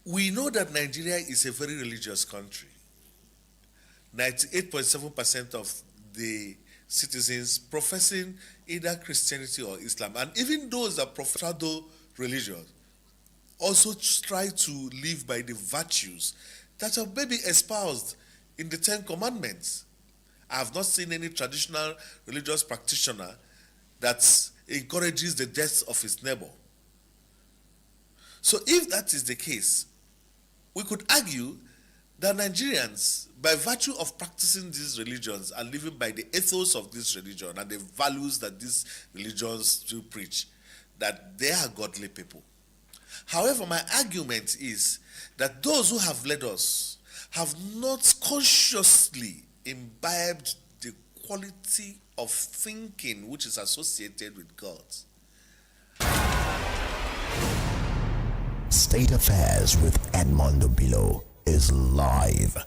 We know that Nigeria is a very religious country. 98.7% of the citizens professing either Christianity or Islam, and even those that profess other religions, also try to live by the virtues that are maybe espoused in the Ten Commandments. I have not seen any traditional religious practitioner that encourages the death of his neighbor. So if that is the case, we could argue that Nigerians, by virtue of practicing these religions and living by the ethos of this religion and the values that these religions do preach, that they are godly people. However, my argument is that those who have led us have not consciously imbibed the quality of thinking which is associated with God. State Affairs with Edmondo Bilo is live.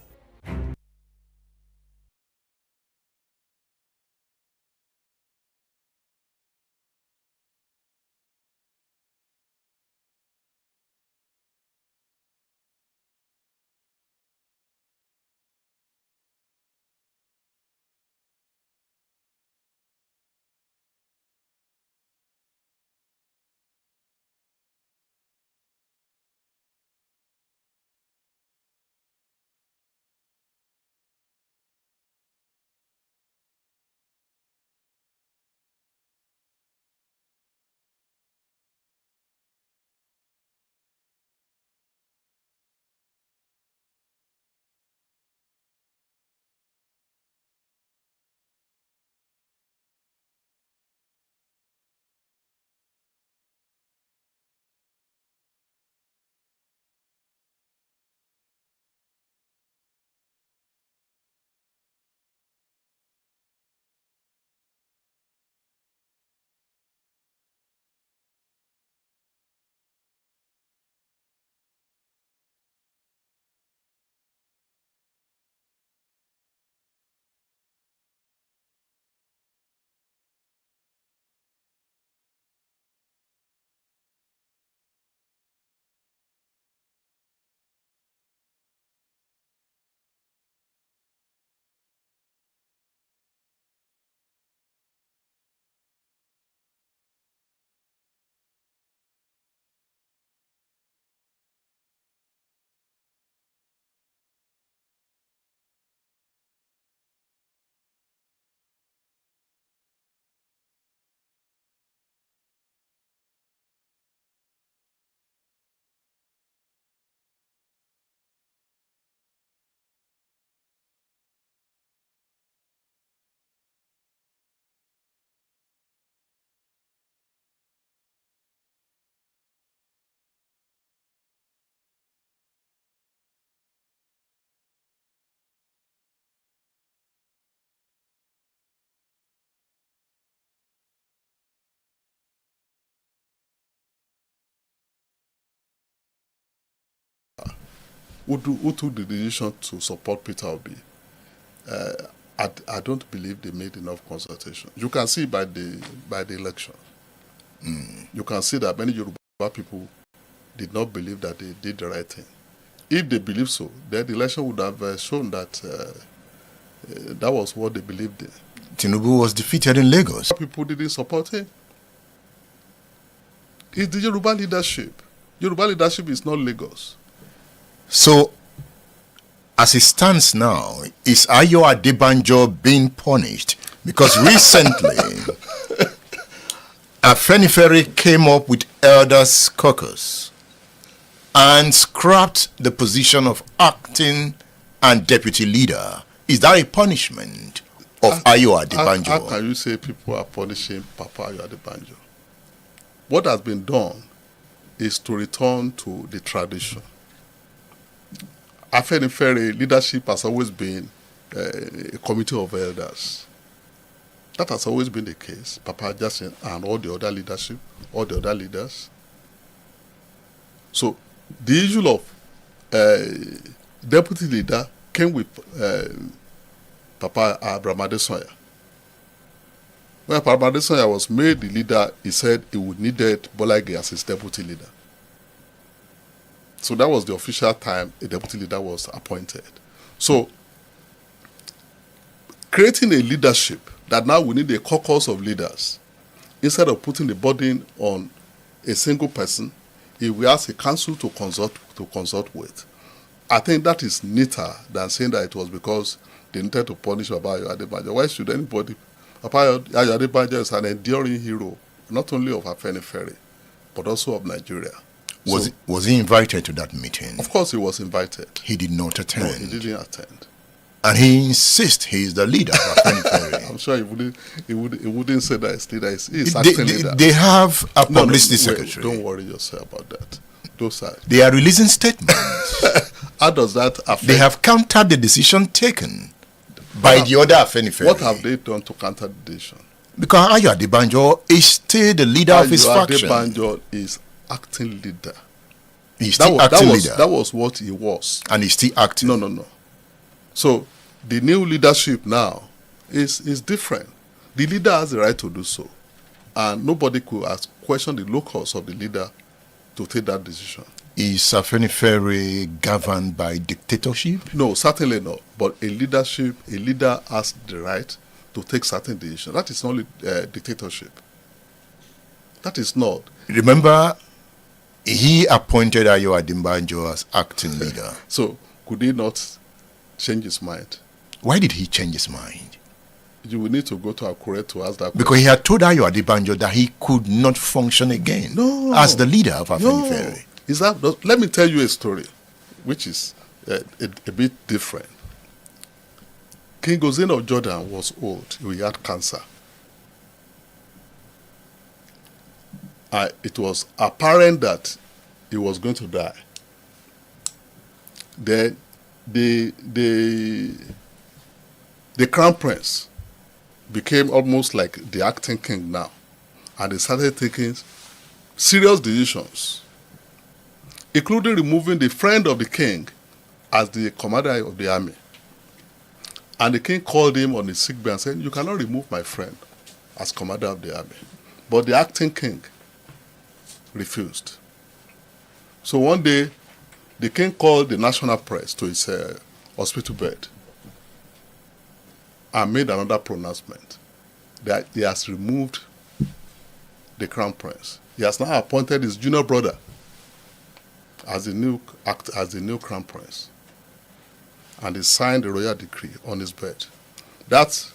Who took the decision to support Peter Obi? I don't believe they made enough consultation. You can see by the election. You can see that many Yoruba people did not believe that they did the right thing. If they believed so, then the election would have shown that that was what they believed in. Tinubu was defeated in Lagos. People didn't support him. It's the Yoruba leadership. Yoruba leadership is not Lagos. So, as it stands now, is Ayo Adebanjo being punished? Because recently, Afenifere came up with Elders Caucus and scrapped the position of acting and deputy leader. Is that a punishment of Ayo Adebanjo? How can you say people are punishing Papa Ayo Adebanjo? What has been done is to return to the tradition. Afenifere leadership has always been a committee of elders. That has always been the case. Papa Jasin and all the other leadership, all the other leaders. So the issue of deputy leader came with Papa Abraham Adesanya. When Papa Adesanya was made the leader, he said he would needed Bola Ige as his deputy leader. So that was the official time a deputy leader was appointed. So creating a leadership that now we need a caucus of leaders, instead of putting the burden on a single person, if we ask a council to consult with, I think that is neater than saying that it was because they needed to punish Baba Ayo Adebanjo. Why should anybody? Baba Ayo Adebanjo is an enduring hero, not only of Afenifere, but also of Nigeria. Was he invited to that meeting? Of course he was invited. He did not attend. No, he didn't attend. And he insists he is the leader of Afenifere. I'm sure he wouldn't say that he's leader. He's acting leader. They have a publicity wait, secretary. Don't worry yourself about that. Those are. They are releasing statements. How does that affect? They have countered the decision taken by the other Afenifere. What have they done to counter the decision? Because Ayo Adebanjo is still the leader of his faction. Adebanjo is acting leader. He's still acting leader. That was what he was. And he's still acting. No. So the new leadership now is different. The leader has the right to do so. And nobody could question the locus of the leader to take that decision. Is Afenifere governed by dictatorship? No, certainly not. But a leader has the right to take certain decisions. That is not dictatorship. That is not. Remember, he appointed Ayo Adebanjo as acting leader. So could he not change his mind? Why did he change his mind? You will need to go to Akure to ask that question. Because he had told Ayo Adebanjo that he could not function again as the leader of Afenifere. No. Let me tell you a story, which is a bit different. King Hussein of Jordan was old. He had cancer. It was apparent that he was going to die. Then the crown prince became almost like the acting king now, and they started taking serious decisions, including removing the friend of the king as the commander of the army. And the king called him on his sick bed and said, "You cannot remove my friend as commander of the army." But the acting king refused. So one day, the king called the national press to his hospital bed and made another pronouncement that he has removed the crown prince. He has now appointed his junior brother as the new crown prince, and he signed the royal decree on his bed. That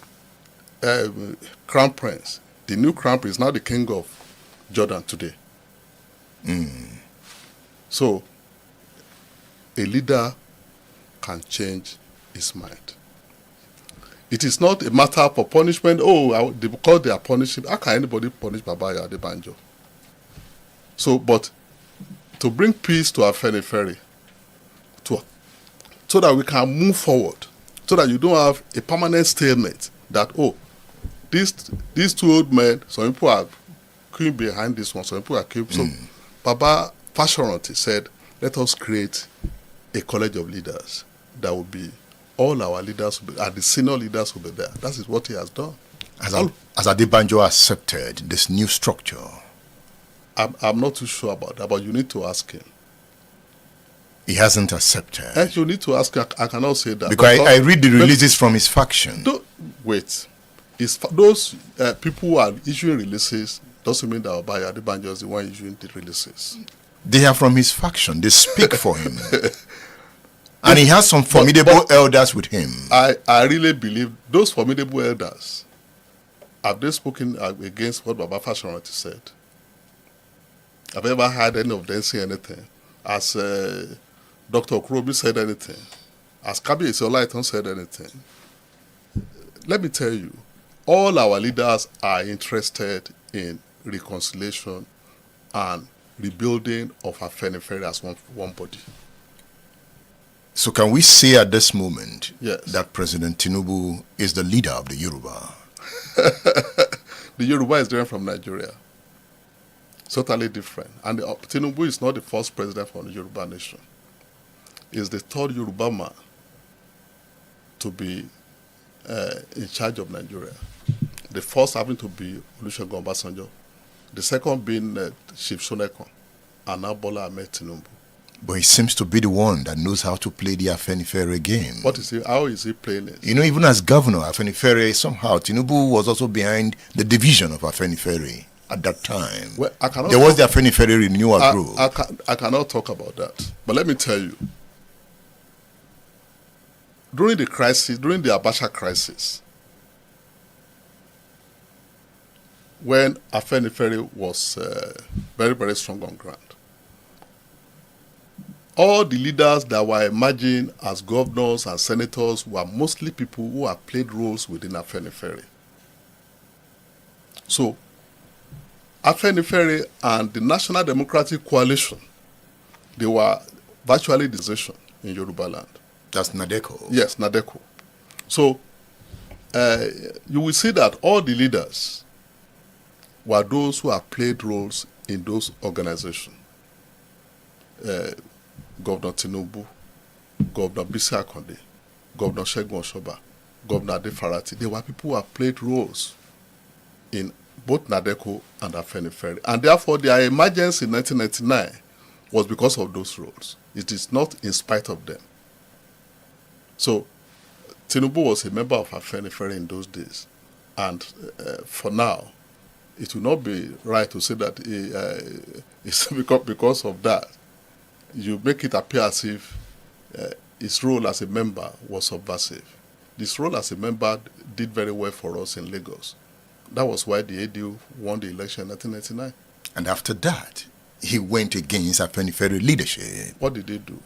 crown prince, the new crown prince, is now the king of Jordan today. So a leader can change his mind. It is not a matter of punishment. Because they are punishing, how can anybody punish Baba Ayo Adebanjo? So, but to bring peace to Afenifere, so that we can move forward, so that you don't have a permanent stalemate that, these two old men, some people are queuing behind this one, some people are queuing. So Baba Fashoranti said, let us create a college of leaders that will be, all our leaders will be, and the senior leaders will be there. That is what he has done. As Adebanjo accepted this new structure? I'm not too sure about that, but you need to ask him. He hasn't accepted. And you need to ask him. I cannot say that. Because I read the releases from his faction. Wait. Those people who are issuing releases doesn't mean that Baba Ayo Adebanjo is the one issuing the releases. They are from his faction. They speak for him. And he has some formidable elders with him. I really believe those formidable elders, have they spoken against what Baba Fashoranti said? Have you ever heard any of them say anything? Has Dr. Okurobi said anything? Has Kabiyesi Olaitan said anything? Let me tell you, all our leaders are interested in reconciliation and rebuilding of Afenifere as one body. So can we say at this moment that President Tinubu is the leader of the Yoruba? The Yoruba is different from Nigeria. Totally different. And Tinubu is not the first president from the Yoruba nation. He's the third Yoruba man to be in charge of Nigeria. The first having to be Olusegun Obasanjo. The second being Chief Shonekon, and now Bola Ahmed Tinubu. But he seems to be the one that knows how to play the Afenifere game. What is he? How is he playing it? You know, even as governor, Afenifere, somehow, Tinubu was also behind the division of Afenifere at that time. Well, I cannot there was the Afenifere Renewal Group. I cannot talk about that. But let me tell you, during the Abacha crisis, when Afenifere was very, very strong on ground, all the leaders that were emerging as governors and senators were mostly people who have played roles within Afenifere. So, Afenifere and the National Democratic Coalition, they were virtually the decision in Yoruba land. That's Nadeko. Yes, Nadeko. So, you will see that all the leaders were those who have played roles in those organizations. Governor Tinubu, Governor Bisi Akonde, Governor Segun Oshoba, Governor Adefarati. They were people who have played roles in both Nadeko and Afenifere. And therefore, their emergence in 1999 was because of those roles. It is not in spite of them. So, Tinubu was a member of Afenifere in those days. And for now, it will not be right to say that it's because of that. You make it appear as if his role as a member was subversive. This role as a member did very well for us in Lagos. That was why the ADU won the election in 1999. And after that, he went against Afenifere leadership. What did they do?